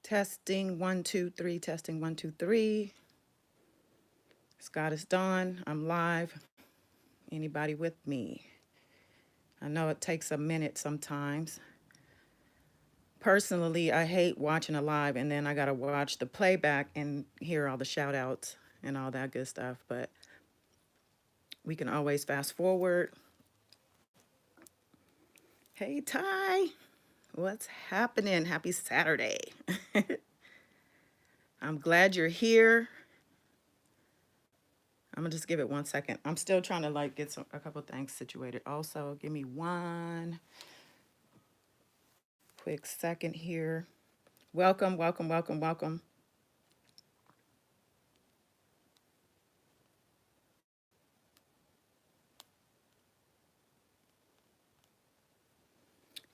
Testing 1 2 3. Testing 1 2 3. Scott is Dawn. I'm live. Anybody with me? I know it takes a minute sometimes. Personally, I hate watching a live and then I gotta watch the playback and hear all the shout outs and all that good stuff. But we can always fast forward. Hey Ty, what's happening? Happy Saturday. I'm glad you're here. I'm gonna just give it 1 second. I'm still trying to like get a couple things situated. Also, give me one quick second here. Welcome, welcome, welcome, welcome.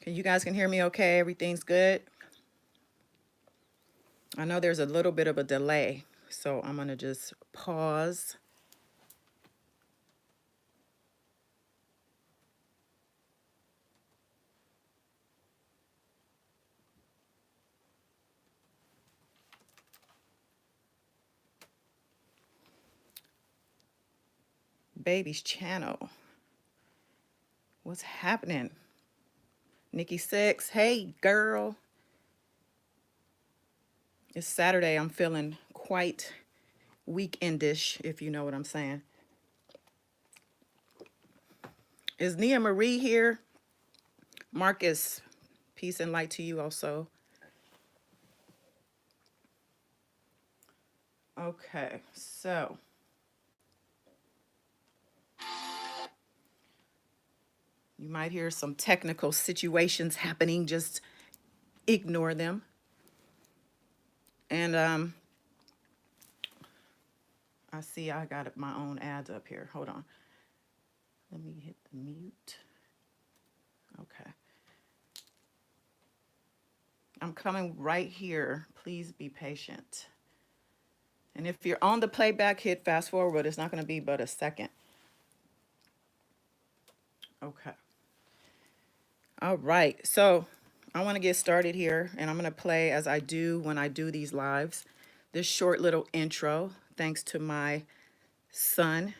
You guys can hear me okay? Everything's good? I know there's a little bit of a delay, so I'm gonna just pause. Baby's channel. What's happening? Nikki Six, hey girl. It's Saturday. I'm feeling quite weekendish, if you know what I'm saying. Is Nia Marie here? Marcus, peace and light to you also. Okay, so you might hear some technical situations happening. Just ignore them. And I see I got my own ads up here. Hold on. Let me hit the mute. Okay. I'm coming right here. Please be patient. And if you're on the playback, hit fast forward. It's not going to be but a second. Okay. All right. So I want to get started here, and I'm going to play as I do when I do these lives. This short little intro, thanks to my son.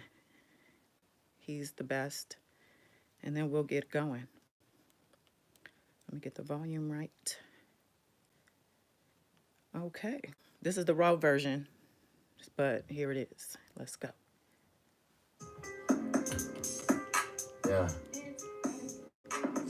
He's the best. And then we'll get going. Let me get the volume right. Okay. This is the raw version, but here it is. Let's go. Yeah.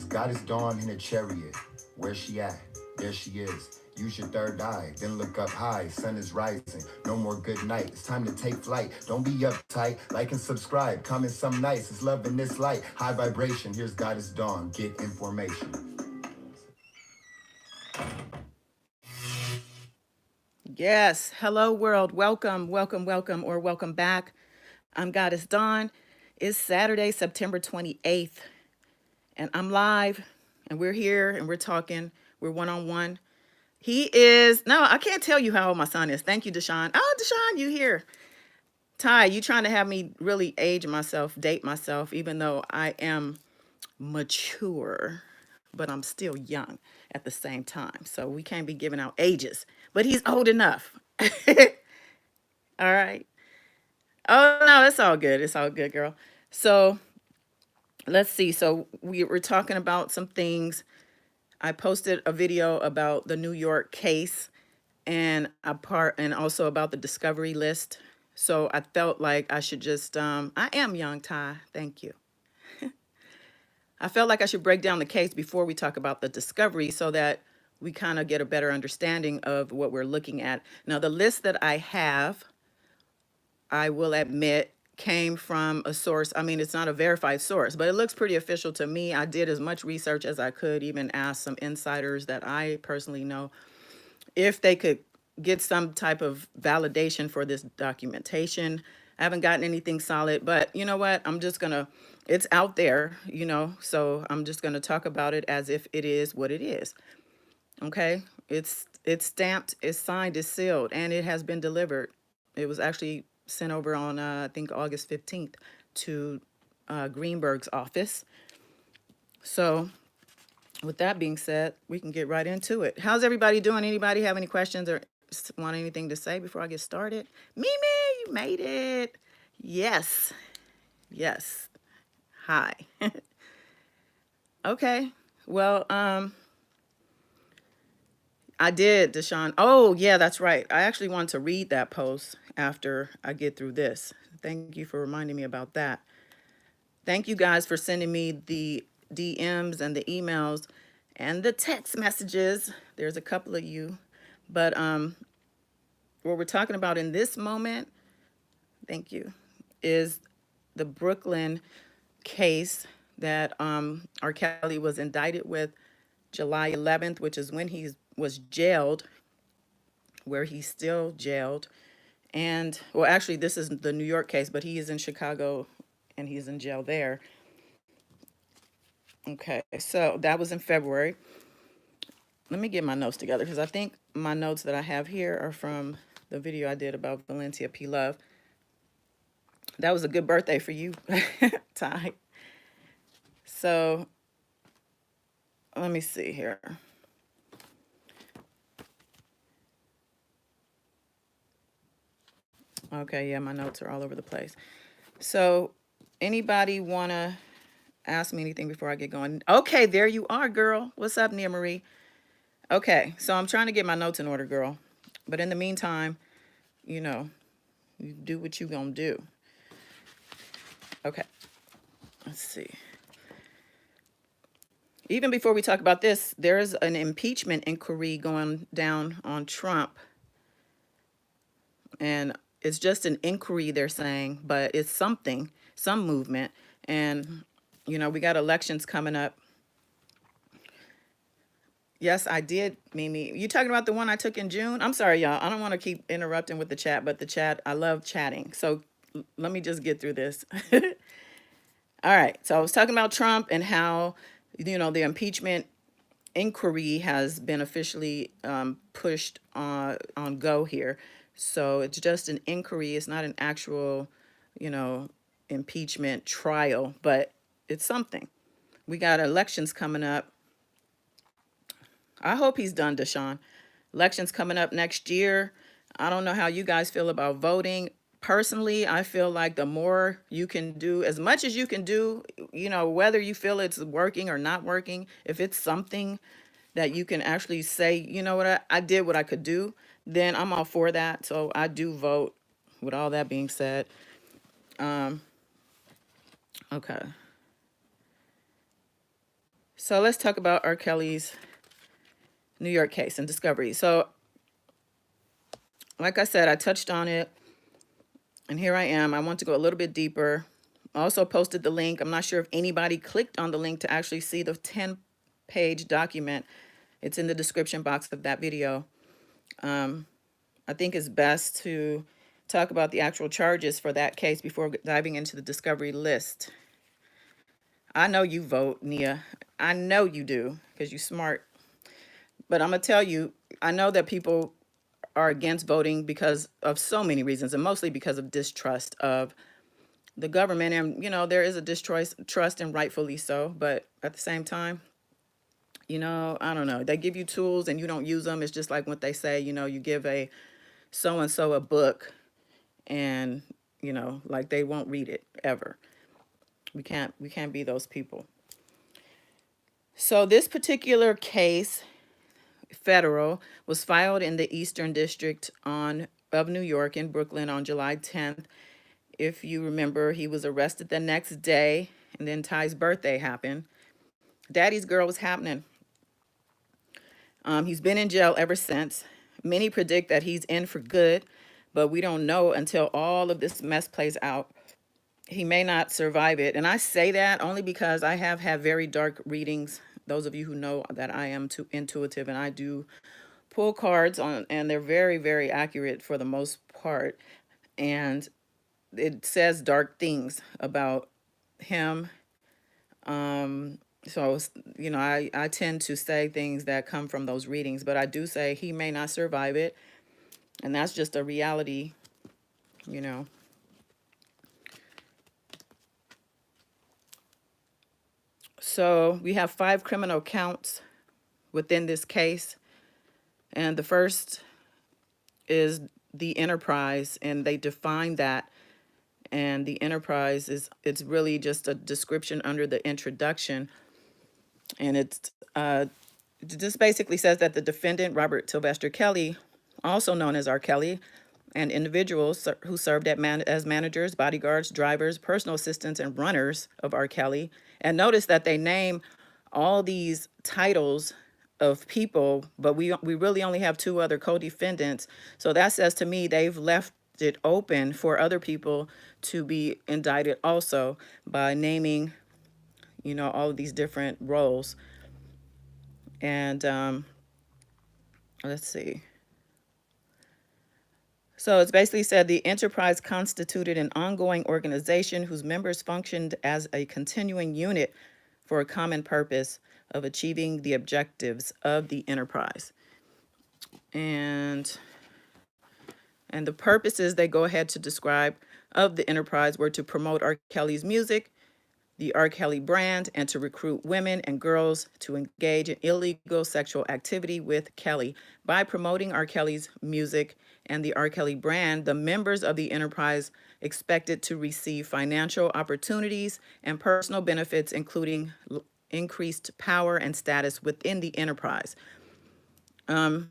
God is dawn in a chariot. Where's she at? There she is. Use your third eye, then look up high. Sun is rising. No more good night. It's time to take flight. Don't be uptight. Like and subscribe. Comment some nice. It's love in this light. High vibration. Here's God is dawn. Get information. Yes. Hello, world. Welcome, welcome, welcome, or welcome back. I'm Goddess Dawn. It's Saturday, September 28th, and I'm live, and we're here, and we're talking. We're one-on-one. He is, no, I can't tell you how old my son is. Thank you, Deshaun. Oh, Deshaun, you here. Ty, you trying to have me really age myself, date myself, even though I am mature, but I'm still young at the same time. So we can't be giving out ages, but he's old enough. All right. Oh, no, it's all good. It's all good, girl. So let's see. So we were talking about some things. I posted a video about the New York case and also about the discovery list. So I felt like I should just, I am young, Ty. Thank you. I felt like I should break down the case before we talk about the discovery so that we kind of get a better understanding of what we're looking at. Now, the list that I have, I will admit, came from a source. I mean, it's not a verified source, but it looks pretty official to me. I did as much research as I could, even ask some insiders that I personally know if they could get some type of validation for this documentation. I haven't gotten anything solid, but you know what? I'm just gonna, it's out there, so I'm just gonna talk about it as if it is what it is. Okay? It's stamped, it's signed, it's sealed, and it has been delivered. It was actually sent over on I think August 15th to Greenberg's office. So with that being said, we can get right into it. How's everybody doing? Anybody have any questions or want anything to say before I get started? Mimi, you made it. Yes. Yes. Hi. Okay. Well, I did, Deshaun. Oh, yeah, that's right. I actually want to read that post after I get through this. Thank you for reminding me about that. Thank you guys for sending me the DMs and the emails and the text messages. There's a couple of you. But what we're talking about in this moment, thank you, is the Brooklyn case that R. Kelly was indicted with July 11th, which is when he was jailed, where he's still jailed. And, well, actually, this is the New York case, but he is in Chicago and he's in jail there. Okay, so that was in February. Let me get my notes together because I think my notes that I have here are from the video I did about Valencia P. Love. That was a good birthday for you, Ty. So let me see here. Okay, yeah, my notes are all over the place. So anybody want to ask me anything before I get going? Okay, there you are, girl. What's up, Nia Marie? Okay, so I'm trying to get my notes in order, girl. But in the meantime, you know, you do what you gonna do. Okay, let's see. Even before we talk about this, there's an impeachment inquiry going down on Trump. And it's just an inquiry, they're saying, but it's something, some movement. And, you know, we got elections coming up. Yes, I did, Mimi. You talking about the one I took in June? I'm sorry, y'all. I don't want to keep interrupting with the chat, but the chat, I love chatting. So let me just get through this. All right. So I was talking about Trump and how, you know, the impeachment inquiry has been officially pushed on go here. So it's just an inquiry. It's not an actual, you know, impeachment trial, but it's something. We got elections coming up. I hope he's done, Deshaun. Elections coming up next year. I don't know how you guys feel about voting. Personally, I feel like the more you can do, as much as you can do, you know, whether you feel it's working or not working, if it's something that you can actually say, you know what, I did what I could do, then I'm all for that. So I do vote. With all that being said, okay. So let's talk about R. Kelly's New York case and discovery. So, like I said, I touched on it, and here I am. I want to go a little bit deeper. I also posted the link. I'm not sure if anybody clicked on the link to actually see the 10-page document. It's in the description box of that video. I think it's best to talk about the actual charges for that case before diving into the discovery list. I know you vote, Nia. I know you do because you're smart. But I'm going to tell you, I know that people are against voting because of so many reasons, and mostly because of distrust of the government. And, you know, there is a distrust, and rightfully so. But at the same time, you know, I don't know. They give you tools and you don't use them. It's just like what they say, you know, you give a so and so a book and, you know, like they won't read it ever. We can't be those people. So this particular case, federal, was filed in the Eastern District of New York in Brooklyn on July 10th. If you remember, he was arrested the next day, and then Ty's birthday happened. Daddy's girl was happening. He's been in jail ever since. Many predict that he's in for good, but we don't know until all of this mess plays out. He may not survive it. And I say that only because I have had very dark readings. Those of you who know that I am too intuitive and I do pull cards on, and they're very, very accurate for the most part. And it says dark things about him. So, you know, I tend to say things that come from those readings, but I do say he may not survive it. And that's just a reality, you know. So we have 5 criminal counts within this case. And the first is the enterprise, and they define that. And the enterprise it's really just a description under the introduction. And it just basically says that the defendant, Robert Sylvester Kelly, also known as R. Kelly, and individuals who served as managers, bodyguards, drivers, personal assistants, and runners of R. Kelly. And notice that they name all these titles of people, but we really only have 2 other co-defendants. So that says to me they've left it open for other people to be indicted also by naming, all of these different roles. And let's see. So it's basically said the enterprise constituted an ongoing organization whose members functioned as a continuing unit for a common purpose of achieving the objectives of the enterprise. And the purposes they go ahead to describe of the enterprise were to promote R. Kelly's music, the R. Kelly brand, and to recruit women and girls to engage in illegal sexual activity with Kelly. By promoting R. Kelly's music and the R. Kelly brand, the members of the enterprise expected to receive financial opportunities and personal benefits, including increased power and status within the enterprise.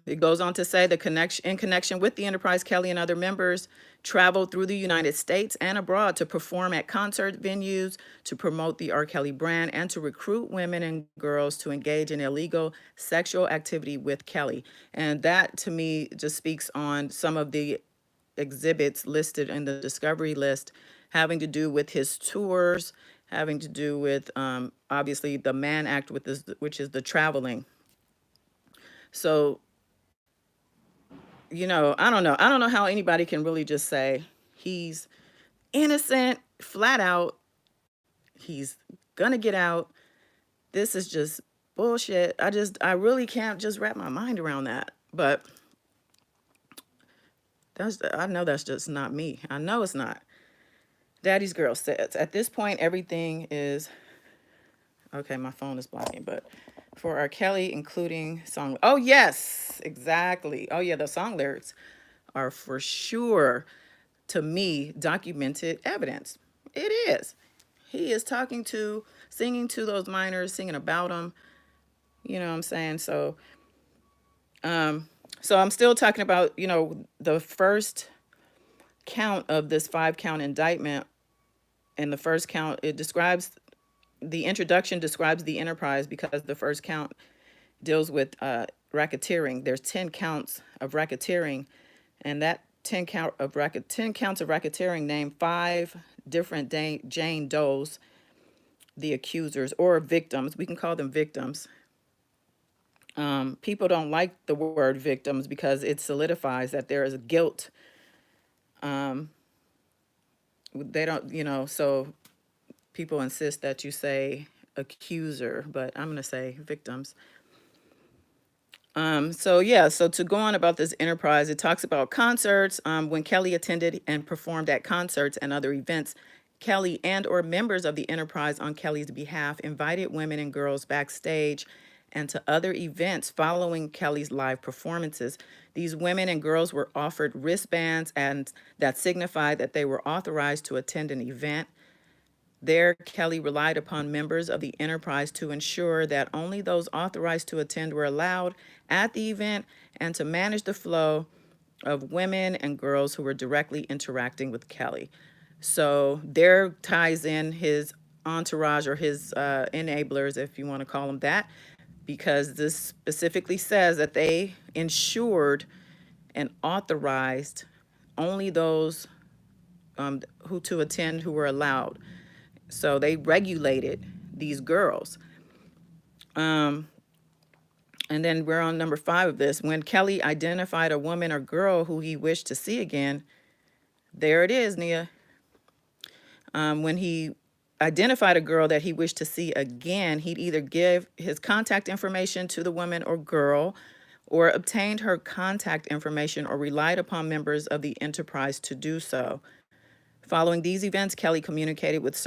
It goes on to say in connection with the enterprise, Kelly and other members traveled through the United States and abroad to perform at concert venues, to promote the R. Kelly brand, and to recruit women and girls to engage in illegal sexual activity with Kelly. And that to me just speaks on some of the exhibits listed in the discovery list having to do with his tours, having to do with obviously the Mann Act, which is the traveling. So, I don't know. I don't know how anybody can really just say he's innocent, flat out. He's gonna get out. This is just bullshit. I really can't just wrap my mind around that. But I know that's just not me. I know it's not. Daddy's girl says at this point everything is okay. My phone is blocking, but for R. Kelly, including song. Oh yes, exactly. Oh yeah, the song lyrics are for sure, to me, documented evidence. It is. He is singing to those minors, singing about them. You know what I'm saying? So I'm still talking about, the first count of this 5 count indictment. And the first count, the introduction describes the enterprise because the first count deals with racketeering. There's 10 counts of racketeering, and that 10 counts of racketeering name 5 different Jane Does, the accusers or victims. We can call them victims. People don't like the word victims because it solidifies that there is guilt. They don't, so people insist that you say accuser, but I'm going to say victims. So to go on about this enterprise, it talks about concerts. When Kelly attended and performed at concerts and other events, Kelly and or members of the enterprise on Kelly's behalf invited women and girls backstage and to other events following Kelly's live performances. These women and girls were offered wristbands and that signified that they were authorized to attend an event. There, Kelly relied upon members of the enterprise to ensure that only those authorized to attend were allowed at the event and to manage the flow of women and girls who were directly interacting with Kelly. So there ties in his entourage or his enablers, if you want to call them that, because this specifically says that they ensured and authorized only those who to attend who were allowed. So they regulated these girls. And then we're on number 5 of this. When Kelly identified a woman or girl who he wished to see again, there it is, Nia. When he identified a girl that he wished to see again, he'd either give his contact information to the woman or girl or obtained her contact information or relied upon members of the enterprise to do so. Following these events, Kelly communicated with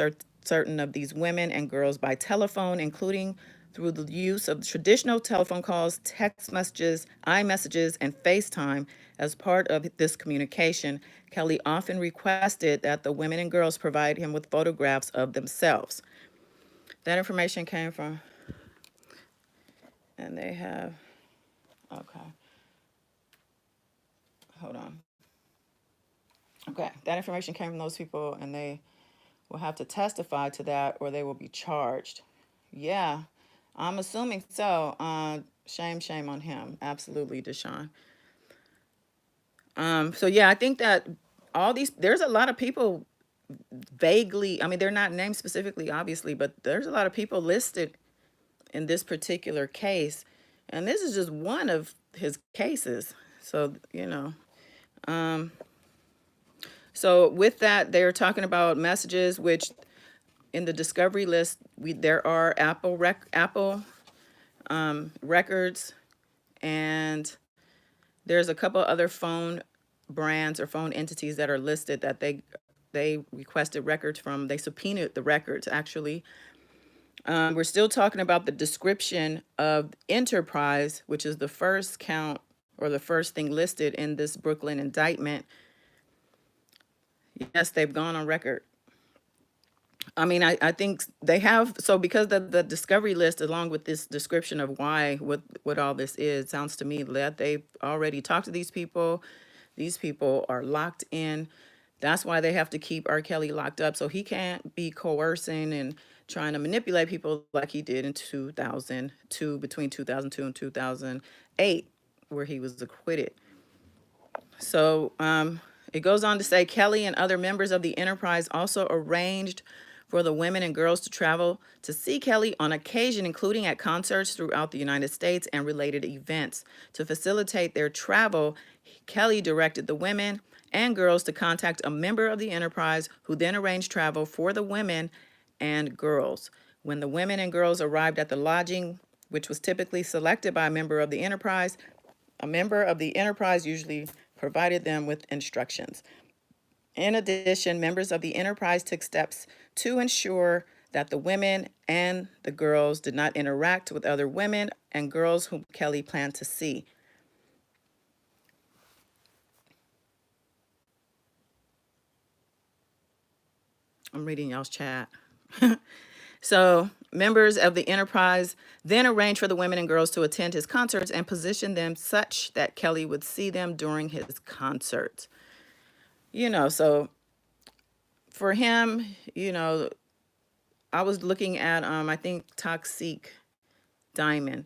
certain of these women and girls by telephone, including through the use of traditional telephone calls, text messages, iMessages, and FaceTime. As part of this communication, Kelly often requested that the women and girls provide him with photographs of themselves. That information came from, and they have, okay, hold on. Okay, that information came from those people, and they will have to testify to that or they will be charged. Yeah, I'm assuming so. Shame on him. Absolutely, Deshaun. So yeah, I think that all these, there's a lot of people vaguely, I mean, they're not named specifically, obviously, but there's a lot of people listed in this particular case. And this is just one of his cases. So, so with that, they're talking about messages, which in the discovery list, there are Apple records, and there's a couple other phone brands or phone entities that are listed that they requested records from. They subpoenaed the records actually. We're still talking about the description of enterprise, which is the first count or the first thing listed in this Brooklyn indictment. Yes, they've gone on record. I mean, I think they have, so because the discovery list, along with this description of why, what all this is, sounds to me that they've already talked to these people. These people are locked in. That's why they have to keep R. Kelly locked up, so he can't be coercing and trying to manipulate people like he did in 2002, between 2002 and 2008, where he was acquitted. So it goes on to say Kelly and other members of the enterprise also arranged for the women and girls to travel to see Kelly on occasion, including at concerts throughout the United States and related events. To facilitate their travel, Kelly directed the women and girls to contact a member of the enterprise who then arranged travel for the women and girls. When the women and girls arrived at the lodging, which was typically selected by a member of the enterprise, a member of the enterprise usually provided them with instructions. In addition, members of the enterprise took steps to ensure that the women and the girls did not interact with other women and girls whom Kelly planned to see. I'm reading y'all's chat. So, members of the enterprise then arranged for the women and girls to attend his concerts and positioned them such that Kelly would see them during his concerts. So for him, I was looking at I think Toxic Diamond.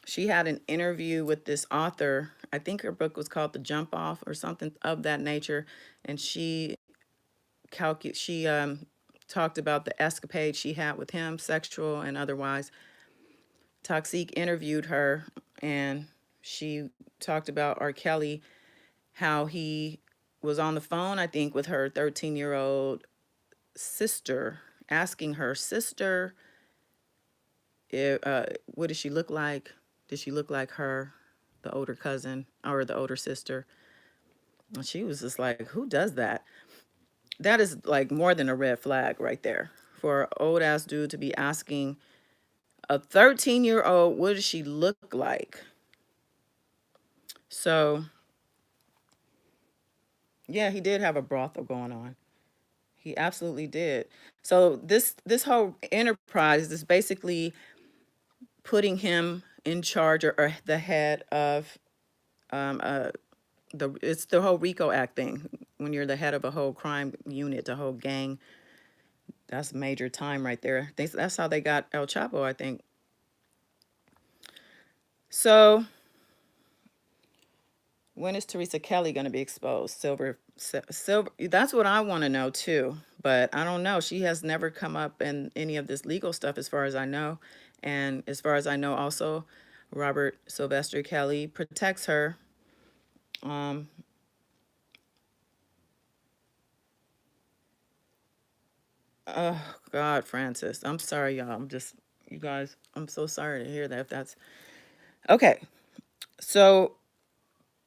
She had an interview with this author. I think her book was called The Jump Off or something of that nature, and she talked about the escapade she had with him, sexual and otherwise. Toxic interviewed her, and she talked about R. Kelly, how he was on the phone, I think, with her 13-year-old sister, asking her sister, what does she look like? Did she look like her, the older cousin or the older sister? And she was just like, who does that? That is like more than a red flag right there for an old ass dude to be asking a 13-year-old, what does she look like? So, yeah, he did have a brothel going on. He absolutely did. So this whole enterprise is basically putting him in charge or the head of it's the whole RICO Act thing. When you're the head of a whole crime unit, the whole gang, that's major time right there. That's how they got El Chapo, I think. So when is Teresa Kelly going to be exposed? Silver. That's what I want to know too. But I don't know. She has never come up in any of this legal stuff, as far as I know. And as far as I know, also, Robert Sylvester Kelly protects her. Oh God, Francis. I'm sorry, y'all. You guys, I'm so sorry to hear that. If that's okay. So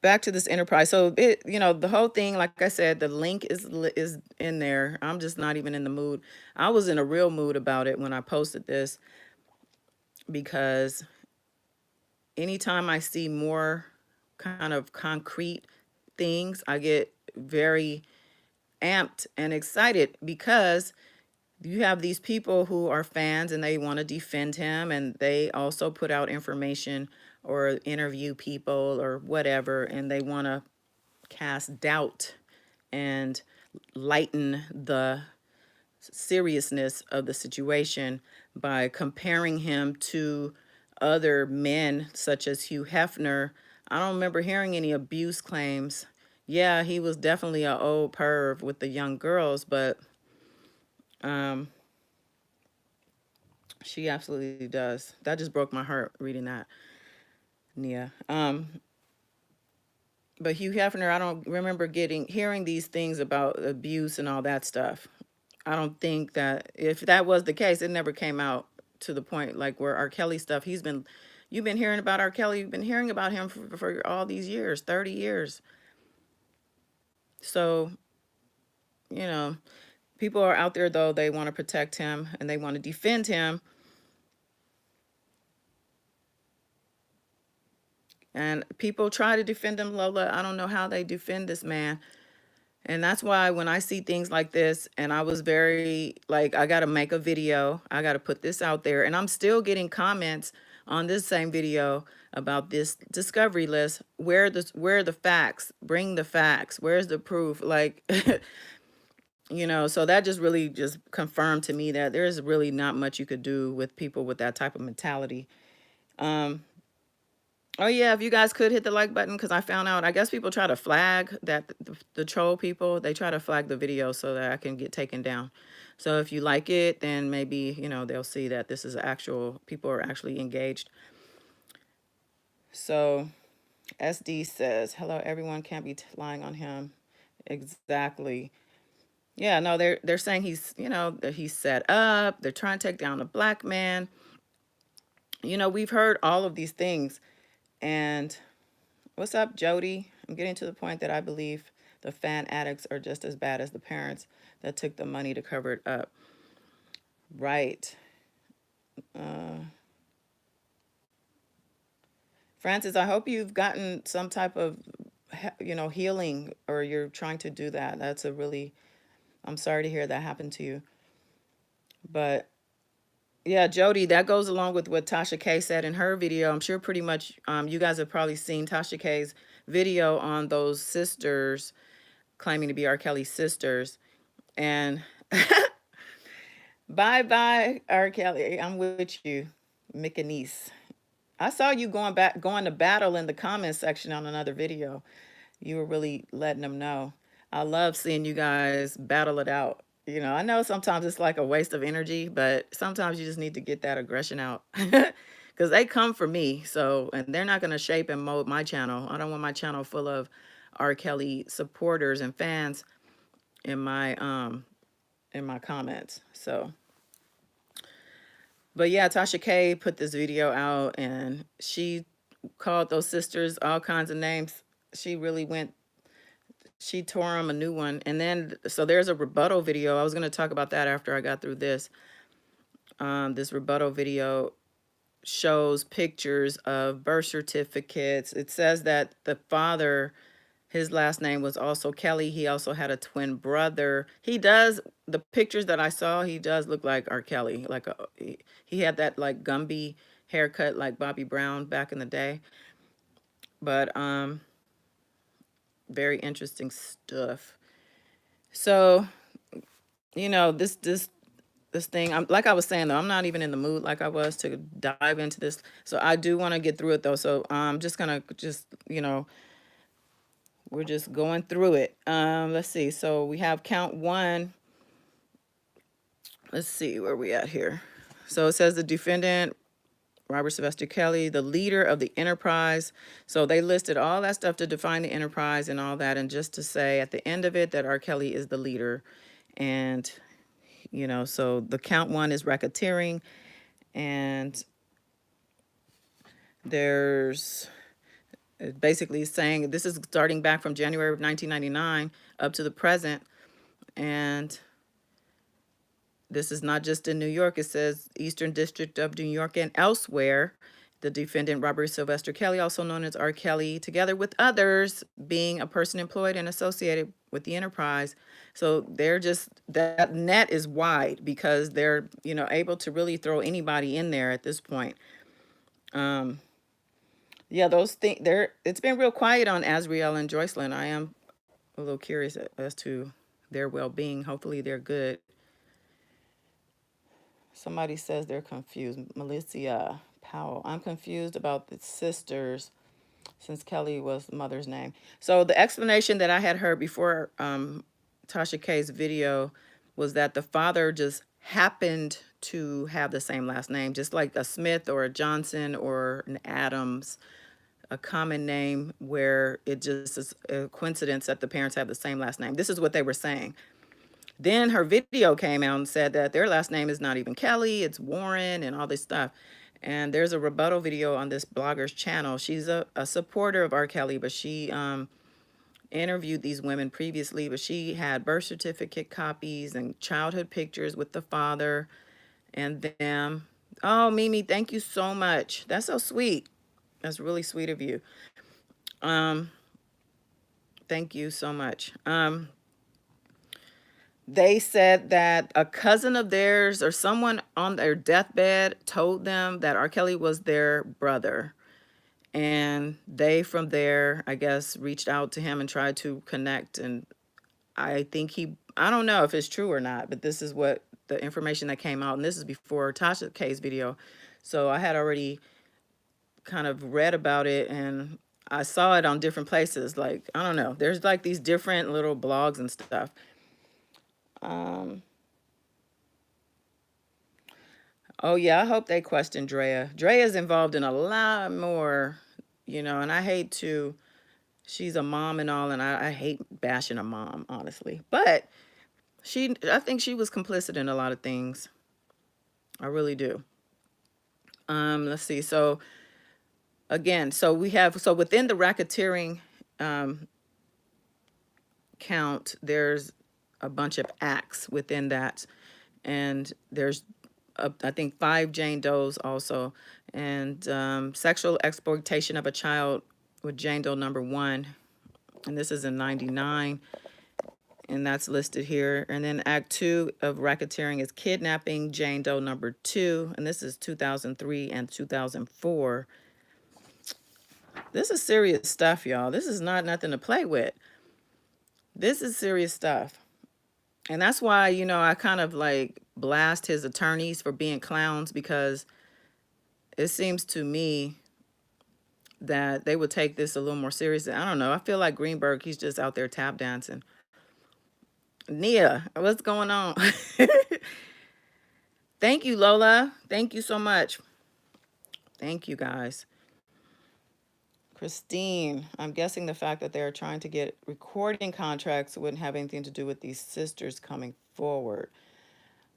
back to this enterprise. So it, the whole thing, like I said, the link is in there. I'm just not even in the mood. I was in a real mood about it when I posted this, because anytime I see more kind of concrete things, I get very amped and excited, because you have these people who are fans and they want to defend him, and they also put out information or interview people or whatever, and they want to cast doubt and lighten the seriousness of the situation by comparing him to other men such as Hugh Hefner. I don't remember hearing any abuse claims. Yeah, he was definitely an old perv with the young girls, but um, she absolutely does. That just broke my heart reading that, Nia. But Hugh Hefner, I don't remember hearing these things about abuse and all that stuff. I don't think that, if that was the case, it never came out to the point like where R. Kelly stuff. You've been hearing about R. Kelly. You've been hearing about him for all these years, 30 years. So, you know, people are out there though. They want to protect him and they want to defend him. And people try to defend him, Lola. I don't know how they defend this man. And that's why when I see things like this, and I was very like, I got to make a video, I got to put this out there. And I'm still getting comments on this same video about this discovery list. Where are the facts? Bring the facts. Where's the proof? Like, so that just really just confirmed to me that there's really not much you could do with people with that type of mentality. Um, Oh yeah, if you guys could hit the like button, because I found out, I guess people try to flag that the troll people, they try to flag the video so that I can get taken down. So if you like it, then maybe, they'll see that this is actual, people are actually engaged. So SD says, hello, everyone can't be lying on him. Exactly. Yeah, no, they're saying that he's set up. They're trying to take down a black man. We've heard all of these things. And what's up, Jody? I'm getting to the point that I believe the fan addicts are just as bad as the parents that took the money to cover it up. Right. Francis, I hope you've gotten some type of, healing, or you're trying to do that. I'm sorry to hear that happened to you. But yeah, Jody, that goes along with what Tasha K said in her video. I'm sure pretty much you guys have probably seen Tasha K's video on those sisters claiming to be R. Kelly's sisters. And bye bye, R. Kelly. I'm with you, Mickey. I saw you going to battle in the comments section on another video. You were really letting them know. I love seeing you guys battle it out. I know sometimes it's like a waste of energy, but sometimes you just need to get that aggression out. Because they come for me. So, and they're not going to shape and mold my channel. I don't want my channel full of R. Kelly supporters and fans in my comments. So, but yeah, Tasha K put this video out and she called those sisters all kinds of names. She tore them a new one. And then, so there's a rebuttal video. I was going to talk about that after I got through this. This rebuttal video shows pictures of birth certificates. It says that the father, his last name was also Kelly. He also had a twin brother. The pictures that I saw, he does look like R. Kelly. He had that like Gumby haircut like Bobby Brown back in the day. But very interesting stuff. So, this thing, like I was saying though, I'm not even in the mood like I was to dive into this. So I do want to get through it though. So I'm just gonna we're just going through it. Let's see. So we have count one. Let's see where we at here. So it says the defendant, Robert Sylvester Kelly, the leader of the enterprise. So they listed all that stuff to define the enterprise and all that. And just to say at the end of it that R. Kelly is the leader. And, so the count one is racketeering. And there's It basically is saying this is starting back from January of 1999 up to the present. And this is not just in New York. It says Eastern District of New York and elsewhere. The defendant, Robert Sylvester Kelly, also known as R. Kelly, together with others, being a person employed and associated with the enterprise. So they're just, that net is wide because they're, able to really throw anybody in there at this point. Yeah, those things, it's been real quiet on Azriel and Joycelyn. I am a little curious as to their well-being. Hopefully they're good. Somebody says they're confused. Melissa Powell. I'm confused about the sisters since Kelly was the mother's name. So the explanation that I had heard before Tasha K's video was that the father just happened to have the same last name, just like a Smith or a Johnson or an Adams, a common name where it just is a coincidence that the parents have the same last name. This is what they were saying. Then her video came out and said that their last name is not even Kelly, it's Warren and all this stuff. And there's a rebuttal video on this blogger's channel. She's a supporter of R. Kelly, but she interviewed these women previously, but she had birth certificate copies and childhood pictures with the father and them. Oh, Mimi, thank you so much. That's so sweet. That's really sweet of you. Thank you so much. They said that a cousin of theirs or someone on their deathbed told them that R. Kelly was their brother. And they, from there, I guess, reached out to him and tried to connect. And I think I don't know if it's true or not, but this is what the information that came out. And this is before Tasha K's video. So I had already kind of read about it and I saw it on different places. Like, I don't know. There's like these different little blogs and stuff. Oh yeah, I hope they question Drea. Drea's involved in a lot more, and I hate to, she's a mom and all, and I hate bashing a mom, honestly. But I think she was complicit in a lot of things. I really do. Let's see. So again, so within the racketeering count, there's a bunch of acts within that. And there's I think 5 Jane Does also, and sexual exploitation of a child with Jane Doe number 1, and this is in 99, and that's listed here. And then Act 2 of racketeering is kidnapping Jane Doe number 2, and this is 2003 and 2004. This is serious stuff, y'all. This is not nothing to play with. This is serious stuff. And that's why, I kind of like blast his attorneys for being clowns, because it seems to me that they would take this a little more seriously. I don't know. I feel like Greenberg, he's just out there tap dancing. Nia, what's going on? Thank you, Lola. Thank you so much. Thank you, guys. Christine, I'm guessing the fact that they're trying to get recording contracts wouldn't have anything to do with these sisters coming forward.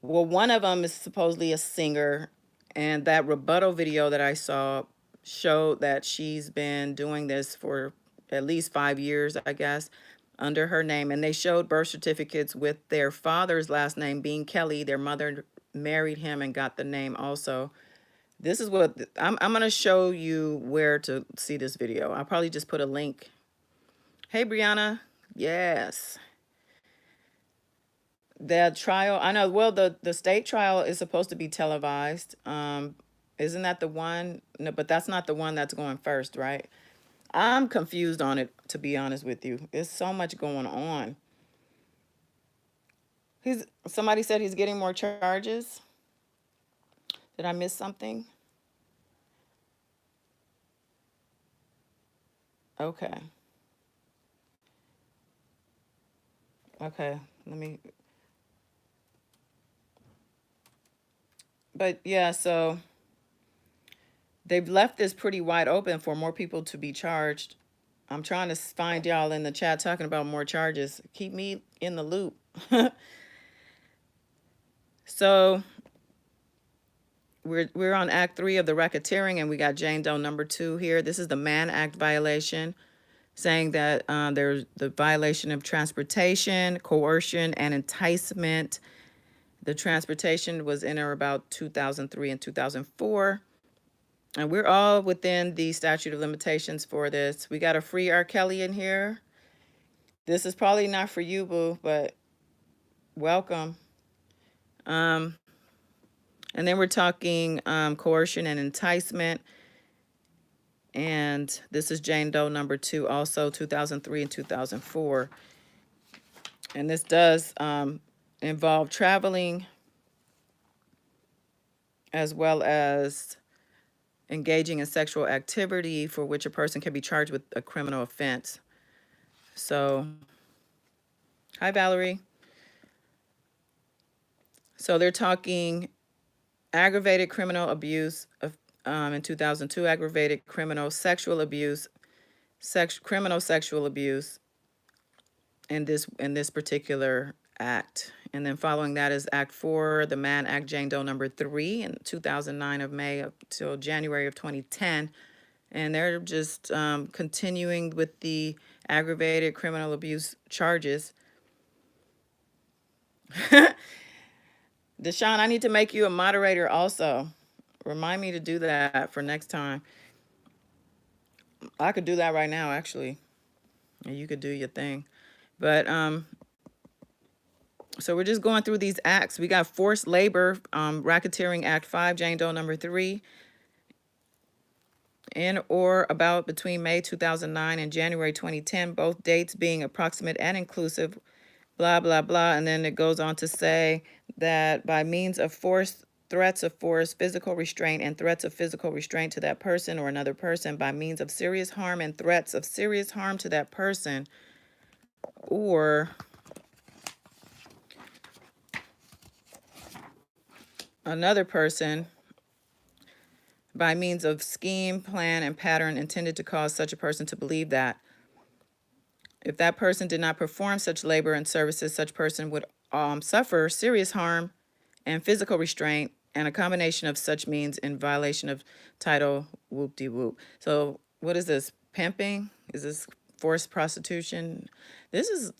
Well, one of them is supposedly a singer, and that rebuttal video that I saw showed that she's been doing this for at least 5 years, I guess, under her name. And they showed birth certificates with their father's last name being Kelly. Their mother married him and got the name also. This is what I'm going to show you where to see this video. I'll probably just put a link. Hey, Brianna. Yes. The trial, I know, well, the state trial is supposed to be televised. Isn't that the one? No, but that's not the one that's going first, right? I'm confused on it, to be honest with you. There's so much going on. Somebody said he's getting more charges. Did I miss something? Okay. Okay, but yeah, so they've left this pretty wide open for more people to be charged. I'm trying to find y'all in the chat talking about more charges. Keep me in the loop. So we're on Act 3 of the Racketeering, and we got Jane Doe number 2 here. This is the Mann Act violation, saying that there's the violation of transportation, coercion, and enticement. The transportation was in or about 2003 and 2004. And we're all within the statute of limitations for this. We got a free R. Kelly in here. This is probably not for you, boo, but welcome. Um, and then we're talking coercion and enticement. And this is Jane Doe number 2, also 2003 and 2004. And this does involve traveling as well as engaging in sexual activity for which a person can be charged with a criminal offense. So, hi, Valerie. So they're talking aggravated criminal abuse of in 2002, aggravated criminal sexual abuse, criminal sexual abuse in this particular act. And then following that is Act 4, the Mann Act, Jane Doe number 3 in 2009 of May up till January of 2010. And they're just continuing with the aggravated criminal abuse charges. Deshaun, I need to make you a moderator also. Remind me to do that for next time. I could do that right now, actually. And you could do your thing. But so we're just going through these acts. We got forced labor, Racketeering Act 5, Jane Doe number 3, in or about between May 2009 and January 2010, both dates being approximate and inclusive, blah, blah, blah. And then it goes on to say that by means of force, threats of force, physical restraint, and threats of physical restraint to that person or another person, by means of serious harm and threats of serious harm to that person or another person, by means of scheme, plan, and pattern intended to cause such a person to believe that if that person did not perform such labor and services, such person would suffer serious harm and physical restraint and a combination of such means in violation of title whoop-de-whoop. So what is this? Pimping? Is this forced prostitution? This is,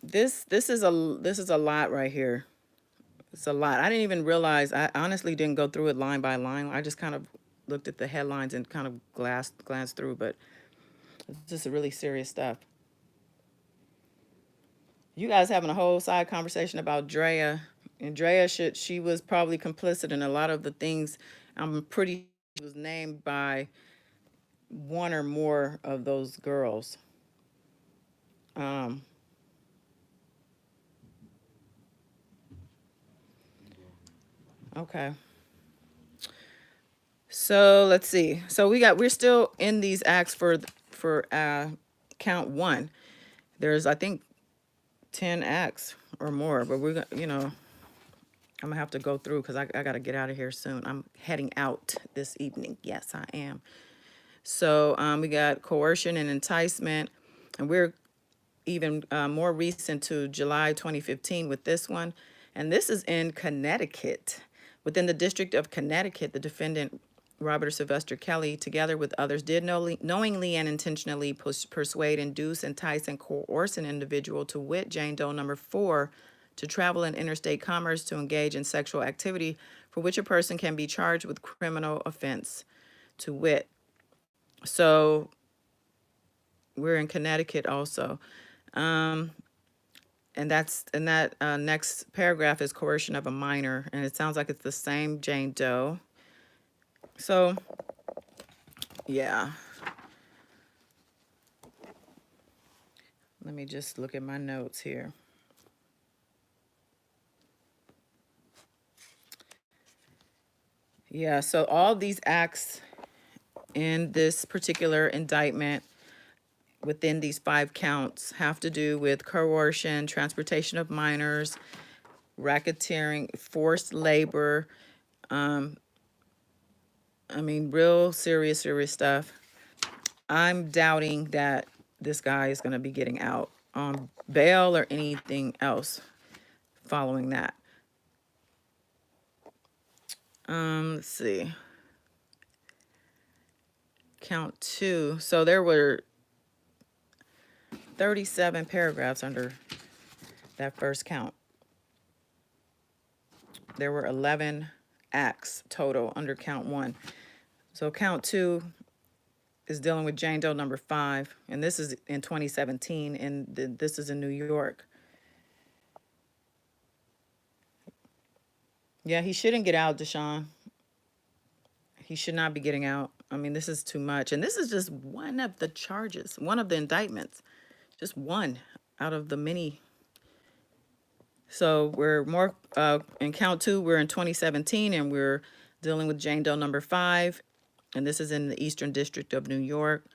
this is a lot right here. It's a lot. I didn't even realize. I honestly didn't go through it line by line. I just kind of looked at the headlines and kind of glanced through, but it's just really serious stuff. You guys having a whole side conversation about Drea. And Drea she was probably complicit in a lot of the things. I'm pretty she was named by one or more of those girls. Um, okay. So let's see. So we're still in these acts for count 1. There's I think 10 acts or more, but we're gonna I'm gonna have to go through because I gotta get out of here soon. I'm heading out this evening. Yes, I am. So we got coercion and enticement, and we're even more recent to July 2015 with this one. And this is in Connecticut. Within the District of Connecticut, the defendant, Robert Sylvester Kelly, together with others, did knowingly and intentionally persuade, induce, entice, and coerce an individual, to wit, Jane Doe number 4, to travel in interstate commerce to engage in sexual activity for which a person can be charged with criminal offense, to wit. So we're in Connecticut also. And that next paragraph is coercion of a minor, and it sounds like it's the same Jane Doe. So, yeah. Let me just look at my notes here. Yeah, so all these acts in this particular indictment within these 5 counts have to do with coercion, transportation of minors, racketeering, forced labor. Real serious stuff. I'm doubting that this guy is going to be getting out on bail or anything else following that. Let's see. Count 2. So there were 37 paragraphs under that first count. There were 11 acts total under count 1. So count 2 is dealing with Jane Doe number 5, and this is in 2017, and this is in New York. Yeah, he shouldn't get out, Deshaun. He should not be getting out. I mean, this is too much. And this is just one of the charges, one of the indictments, just one out of the many. So we're more in count 2, we're in 2017, and we're dealing with Jane Doe number 5, and this is in the Eastern District of New York.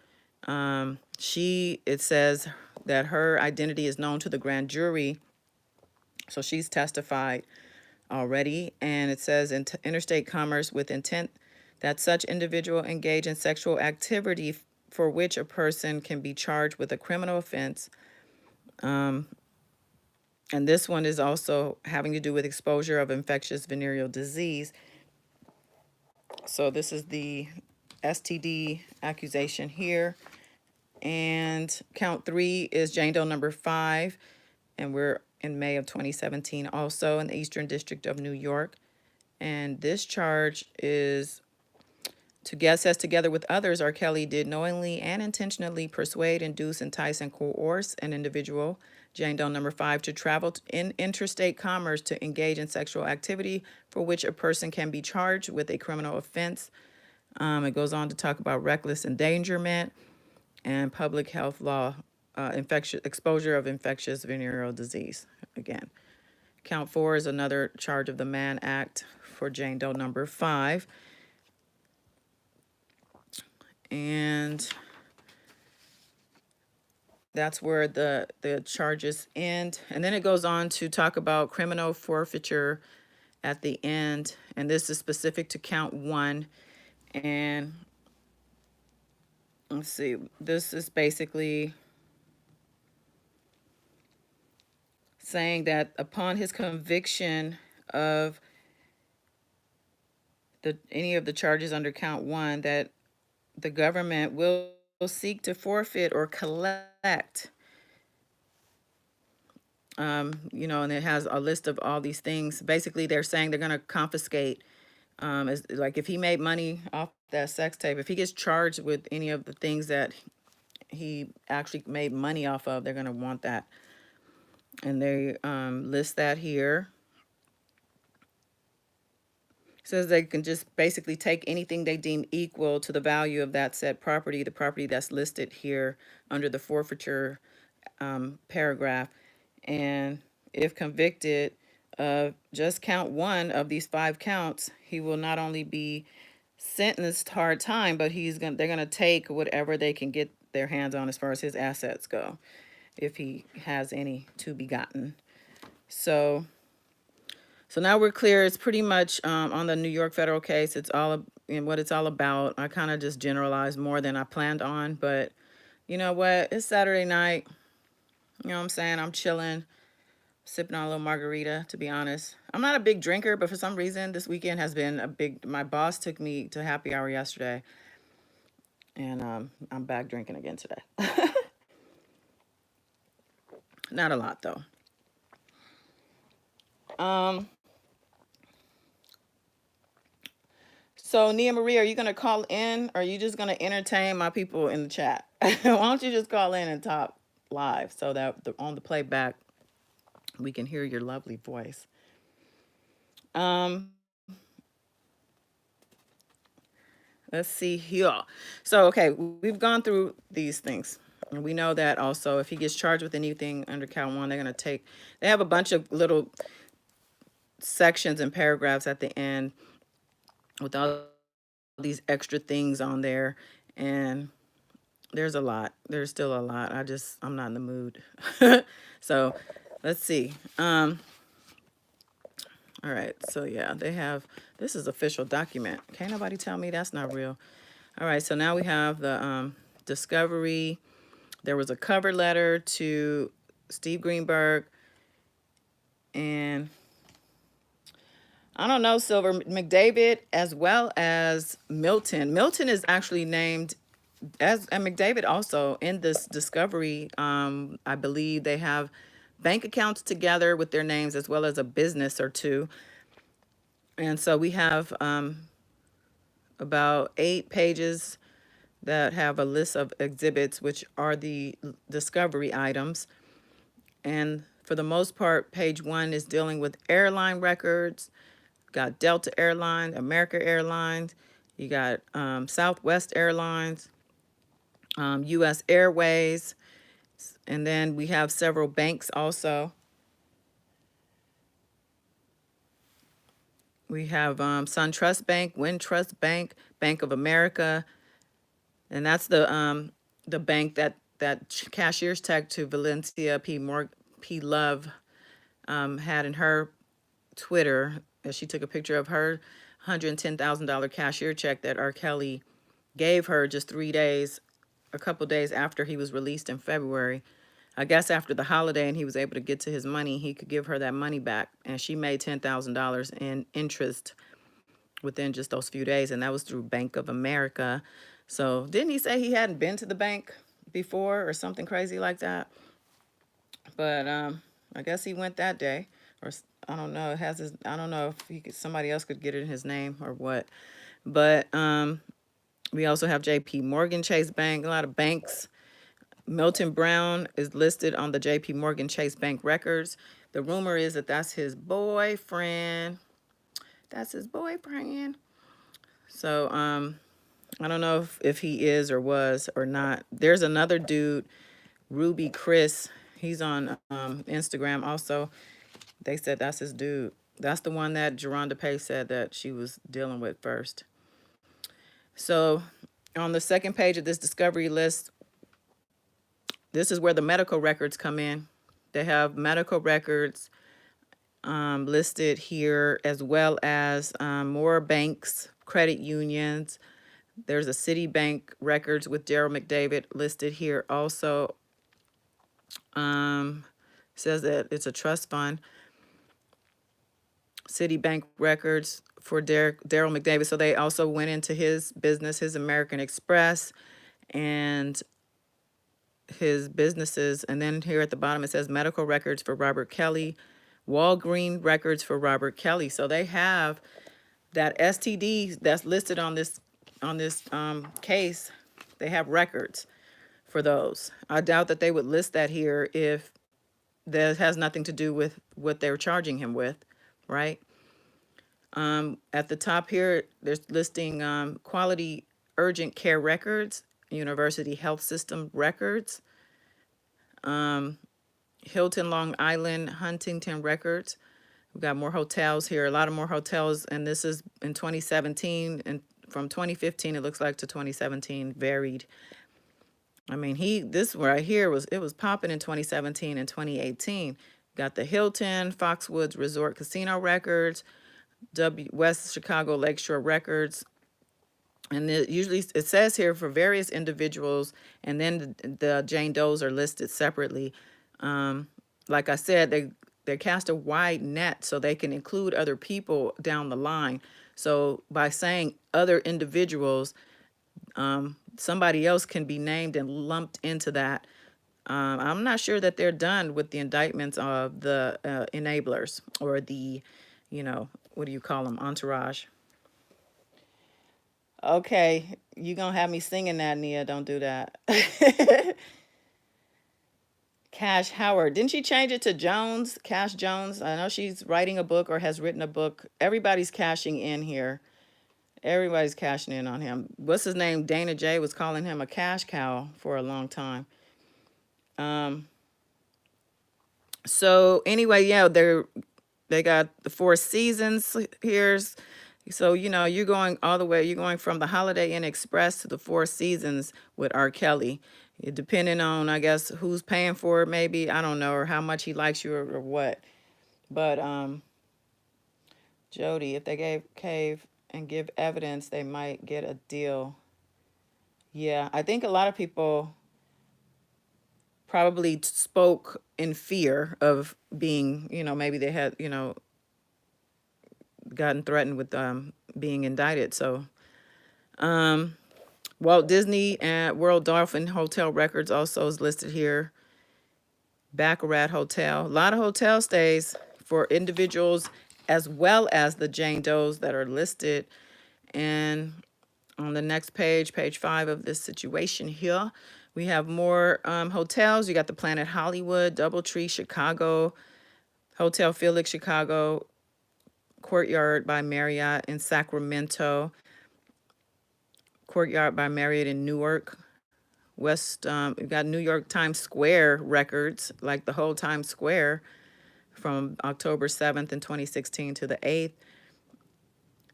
It says that her identity is known to the grand jury, so she's testified already, and it says in interstate commerce with intent that such individual engage in sexual activity for which a person can be charged with a criminal offense. And this one is also having to do with exposure of infectious venereal disease. So this is the STD accusation here. And count 3 is Jane Doe number 5, and we're in May of 2017, also in the Eastern District of New York. And this charge is says together with others, R. Kelly did knowingly and intentionally persuade, induce, entice, and coerce an individual, Jane Doe number 5, to travel in interstate commerce to engage in sexual activity for which a person can be charged with a criminal offense. It goes on to talk about reckless endangerment and public health law, exposure of infectious venereal disease. Again, count 4 is another charge of the Mann Act for Jane Doe number 5. And that's where the charges end. And then it goes on to talk about criminal forfeiture at the end. And this is specific to count 1. And let's see, this is basically saying that upon his conviction of any of the charges under count 1, that the government will seek to forfeit or collect. And it has a list of all these things. Basically, they're saying they're going to confiscate. Like if he made money off that sex tape, if he gets charged with any of the things that he actually made money off of, they're going to want that. And they list that here. Says they can just basically take anything they deem equal to the value of that said property, the property that's listed here under the forfeiture paragraph. And if convicted of just count 1 of these 5 counts, he will not only be sentenced hard time, but they're gonna take whatever they can get their hands on as far as his assets go, if he has any to be gotten. So now we're clear. It's pretty much on the New York federal case. It's all in what it's all about. I kind of just generalized more than I planned on, but you know what? It's Saturday night. You know what I'm saying? I'm chilling, sipping on a little margarita, to be honest. I'm not a big drinker, but for some reason this weekend has been my boss took me to happy hour yesterday, and I'm back drinking again today. Not a lot though. So Nia Marie, are you gonna call in, or are you just gonna entertain my people in the chat? Why don't you just call in and talk live so that on the playback we can hear your lovely voice. Let's see here. So okay, we've gone through these things. And we know that also if he gets charged with anything under count 1, they have a bunch of little sections and paragraphs at the end with all these extra things on there. And there's a lot. There's still a lot. I'm not in the mood. So let's see. All right. So yeah, this is official document. Can't nobody tell me that's not real. All right. So now we have the discovery. There was a cover letter to Steve Greenberg, and I don't know, Silver McDavid as well as Milton. Milton is actually named as and McDavid also in this discovery. I believe they have bank accounts together with their names as well as a business or two. And so we have about 8 pages that have a list of exhibits, which are the discovery items. And for the most part, page one is dealing with airline records. Got Delta Airlines, America Airlines, you got Southwest Airlines, U.S. Airways, and then we have several banks also. We have SunTrust Bank, Wintrust Bank, Bank of America, and that's the bank that cashier's check to Valencia P. Love had in her Twitter, as she took a picture of her $110,000 cashier check that R. Kelly gave her just 3 days, a couple days after he was released in February. I guess after the holiday and he was able to get to his money, he could give her that money back. And she made $10,000 in interest within just those few days. And that was through Bank of America. So didn't he say he hadn't been to the bank before or something crazy like that? But I guess he went that day. Or I don't know. It has his. I don't know if somebody else could get it in his name or what. But we also have J.P. Morgan Chase Bank. A lot of banks. Milton Brown is listed on the J.P. Morgan Chase Bank records. The rumor is that that's his boyfriend. That's his boyfriend. So I don't know if he is or was or not. There's another dude, Ruby Chris. He's on Instagram also. They said that's his dude. That's the one that Geronda Pay said that she was dealing with first. So on the second page of this discovery list, this is where the medical records come in. They have medical records listed here, as well as more banks, credit unions. There's a Citibank records with Daryl McDavid listed here also. Says that it's a trust fund. Citibank records for Daryl McDavid. So they also went into his business, his American Express, and his businesses. And then here at the bottom, it says medical records for Robert Kelly, Walgreen records for Robert Kelly. So they have that STD that's listed on this case. They have records for those. I doubt that they would list that here if that has nothing to do with what they're charging him with, right? At the top here, there's listing quality urgent care records, University Health System records, Hilton Long Island Huntington records. We've got more hotels here, a lot of more hotels, and this is in 2017, and from 2015 it looks like to 2017 varied. I mean, this right here was popping in 2017 and 2018. Got the Hilton Foxwoods Resort Casino records, West Chicago Lakeshore records, and usually it says here for various individuals, and then the Jane Does are listed separately. Like I said, they cast a wide net so they can include other people down the line. So by saying other individuals, somebody else can be named and lumped into that. I'm not sure that they're done with the indictments of the enablers or the, what do you call them, entourage. Okay, you gonna have me singing that, Nia? Don't do that. Cash Howard. Didn't she change it to Jones? Cash Jones. I know she's writing a book or has written a book. Everybody's cashing in here. Everybody's cashing in on him. What's his name? Dana J was calling him a cash cow for a long time. So anyway, yeah, they got the Four Seasons here. So you're going all the way. You're going from the Holiday Inn Express to the Four Seasons with R. Kelly. Depending on, I guess, who's paying for it, maybe, I don't know, or how much he likes you or what. But Jody, if they gave Cave and give evidence, they might get a deal. Yeah, I think a lot of people probably spoke in fear of being, maybe they had, gotten threatened with being indicted. So Walt Disney and World Dolphin Hotel records also is listed here. Baccarat Hotel. A lot of hotel stays for individuals as well as the Jane Does that are listed. And on the next page, page 5 of this situation here, we have more hotels. You got the Planet Hollywood, Doubletree, Chicago, Hotel Felix, Chicago, Courtyard by Marriott in Sacramento, Courtyard by Marriott in Newark. We got New York Times Square records, like the whole Times Square from October 7th in 2016 to the 8th.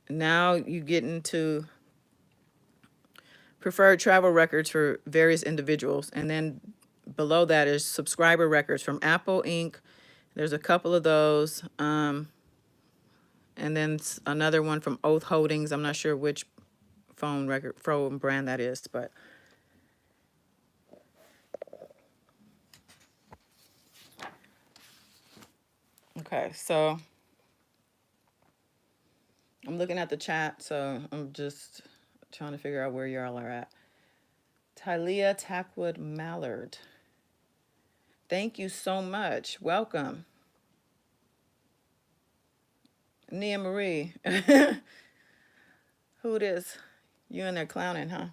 Now you get into preferred travel records for various individuals. And then below that is subscriber records from Apple Inc. There's a couple of those. And then another one from Oath Holdings. I'm not sure which phone brand that is, but okay, so I'm looking at the chat, so I'm just trying to figure out where y'all are at. Tylea Tackwood Mallard. Thank you so much. Welcome. Nia Marie. Who it is? You in there clowning, huh?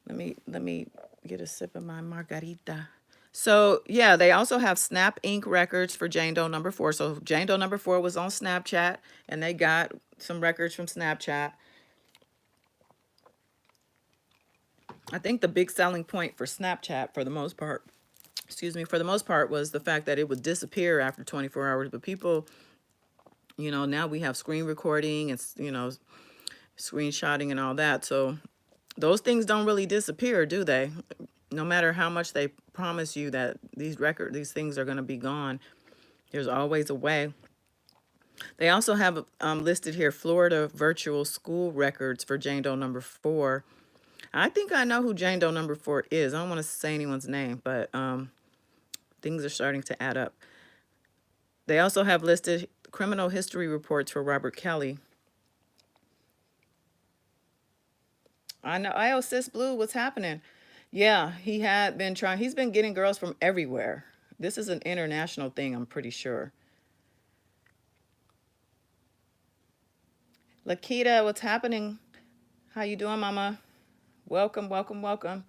Let me get a sip of my margarita. So yeah, they also have Snap Inc. records for Jane Doe number 4. So Jane Doe number 4 was on Snapchat, and they got some records from Snapchat. I think the big selling point for Snapchat, for the most part, was the fact that it would disappear after 24 hours. But people, now we have screen recording and, screenshotting and all that. So those things don't really disappear, do they? No matter how much they promise you that these things are going to be gone, there's always a way. They also have listed here Florida virtual school records for Jane Doe number 4. I think I know who Jane Doe number 4 is. I don't want to say anyone's name, but things are starting to add up. They also have listed criminal history reports for Robert Kelly. I know. Sis Blue, what's happening? Yeah, he's been getting girls from everywhere. This is an international thing, I'm pretty sure. Lakita, what's happening? How you doing, mama? Welcome, welcome, welcome.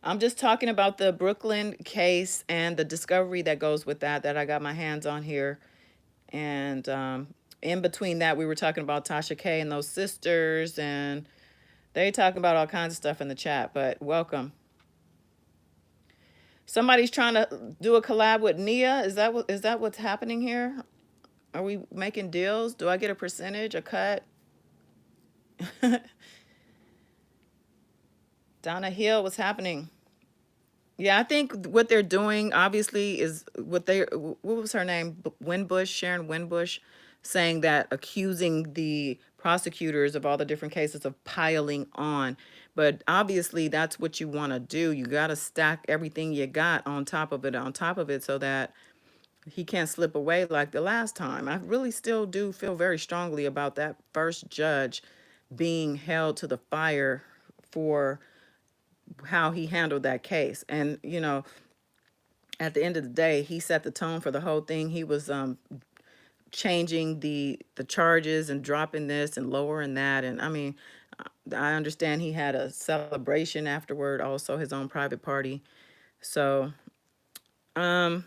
I'm just talking about the Brooklyn case and the discovery that goes with that I got my hands on here. And in between that, we were talking about Tasha K and those sisters, and they talking about all kinds of stuff in the chat, but welcome. Somebody's trying to do a collab with Nia. Is that what's happening here? Are we making deals? Do I get a percentage, a cut? Donna Hill, what's happening? Yeah, I think what they're doing obviously is what was her name? Sharon Winbush, saying that accusing the prosecutors of all the different cases of piling on. But obviously that's what you want to do. You got to stack everything you got on top of it so that he can't slip away like the last time. I really still do feel very strongly about that first judge being held to the fire for how he handled that case. And, at the end of the day, he set the tone for the whole thing. He was changing the charges and dropping this and lowering that. And I mean, I understand he had a celebration afterward, also his own private party. So, let's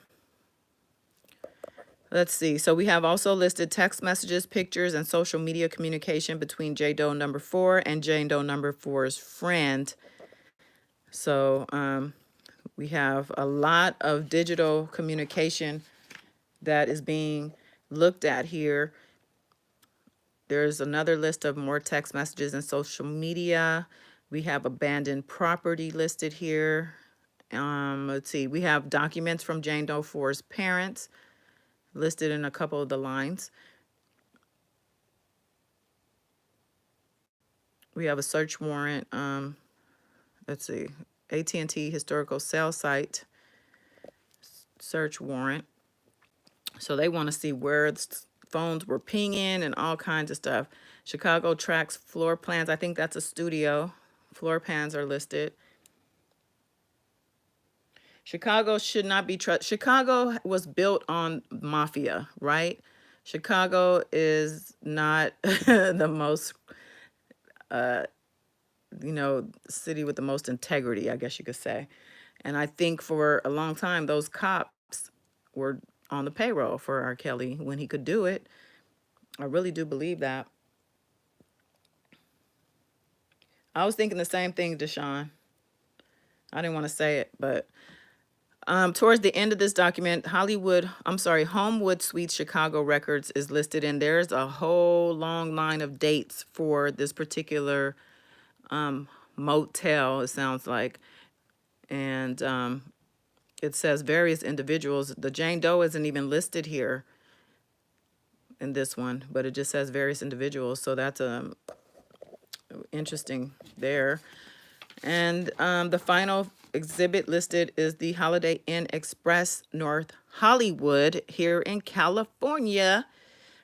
see. So we have also listed text messages, pictures, and social media communication between Jane Doe number 4 and Jane Doe number 4's friend. So we have a lot of digital communication that is being looked at here. There's another list of more text messages and social media. We have abandoned property listed here. Let's see. We have documents from Jane Doe 4's parents listed in a couple of the lines. We have a search warrant. Let's see. AT&T historical cell site search warrant. So they want to see where phones were pinging and all kinds of stuff. Chicago tracks floor plans. I think that's a studio. Floor plans are listed. Chicago should not be trust. Chicago was built on mafia, right? Chicago is not the most, city with the most integrity, I guess you could say. And I think for a long time, those cops were on the payroll for R. Kelly when he could do it. I really do believe that. I was thinking the same thing, Deshaun. I didn't want to say it, but towards the end of this document, Homewood Suites Chicago Records is listed, and there's a whole long line of dates for this particular motel, it sounds like. And it says various individuals. The Jane Doe isn't even listed here in this one, but it just says various individuals. So that's interesting there. And the final exhibit listed is the Holiday Inn Express North Hollywood here in California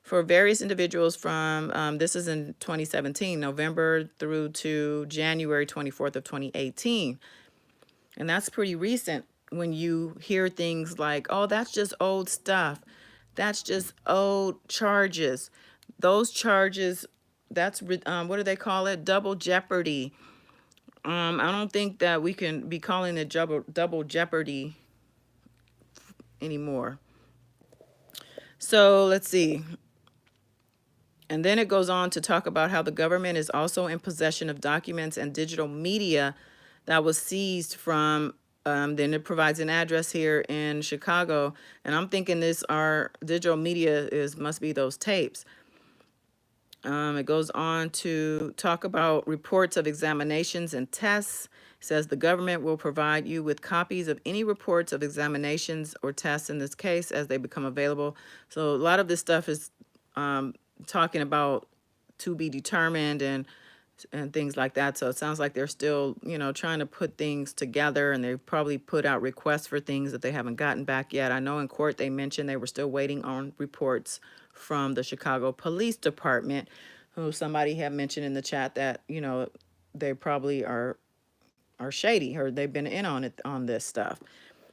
for various individuals from, this is in 2017, November through to January 24th of 2018. And that's pretty recent when you hear things like, oh, that's just old stuff. That's just old charges. Those charges, that's, what do they call it? Double jeopardy. I don't think that we can be calling it double jeopardy anymore. So let's see. And then it goes on to talk about how the government is also in possession of documents and digital media that was seized from, then it provides an address here in Chicago. And I'm thinking our digital media must be those tapes. It goes on to talk about reports of examinations and tests. It says the government will provide you with copies of any reports of examinations or tests in this case as they become available. So a lot of this stuff is talking about to be determined and things like that. So it sounds like they're still, trying to put things together, and they probably put out requests for things that they haven't gotten back yet. I know in court they mentioned they were still waiting on reports from the Chicago Police Department, who somebody had mentioned in the chat that, they probably are shady, or they've been in on it on this stuff.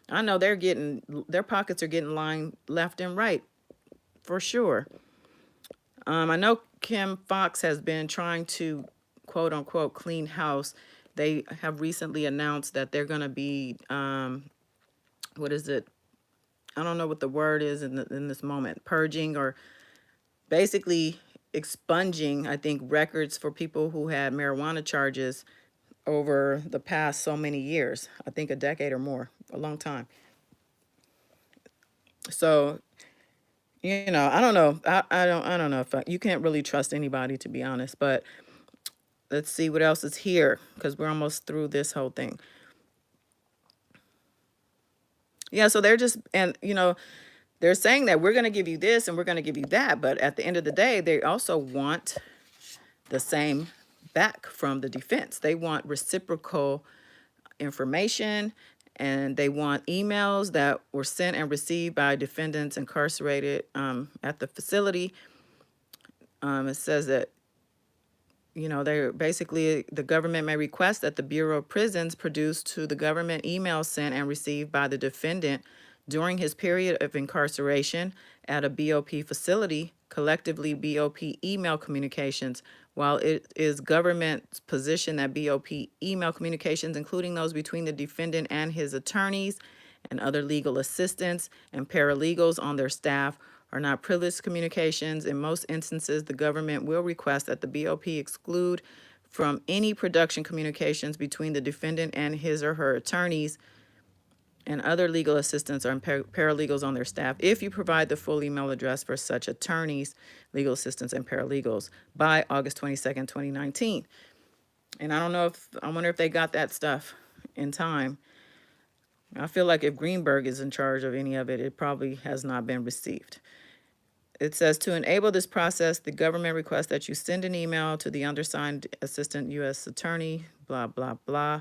I know their pockets are getting lined left and right for sure. I know Kim Fox has been trying to quote unquote clean house. They have recently announced that they're going to be, what is it? I don't know what the word is in this moment, purging or basically expunging, I think, records for people who had marijuana charges over the past so many years. I think a decade or more, a long time. So, I don't know. I don't know if you can't really trust anybody, to be honest, but let's see what else is here, because we're almost through this whole thing. Yeah, so they're saying that we're going to give you this and we're going to give you that, but at the end of the day, they also want the same back from the defense. They want reciprocal information, and they want emails that were sent and received by defendants incarcerated at the facility. It says that they're basically, the government may request that the Bureau of Prisons produce to the government emails sent and received by the defendant during his period of incarceration at a BOP facility, collectively BOP email communications. While it is government's position that BOP email communications, including those between the defendant and his attorneys and other legal assistants and paralegals on their staff, are not privileged communications, in most instances, the government will request that the BOP exclude from any production communications between the defendant and his or her attorneys and other legal assistants or paralegals on their staff if you provide the full email address for such attorneys, legal assistants, and paralegals by August 22nd, 2019. And I wonder if they got that stuff in time. I feel like if Greenberg is in charge of any of it, it probably has not been received. It says, to enable this process, the government requests that you send an email to the undersigned assistant U.S. attorney, blah, blah, blah.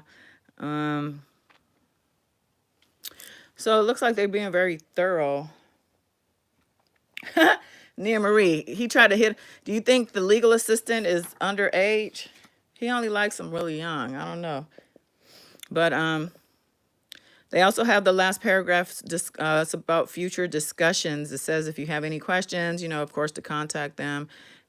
So it looks like they're being very thorough. Nia Marie, he tried to hit. Do you think the legal assistant is underage? He only likes them really young. I don't know. But they also have the last paragraph. It's about future discussions. It says if you have any questions, of course, to contact them.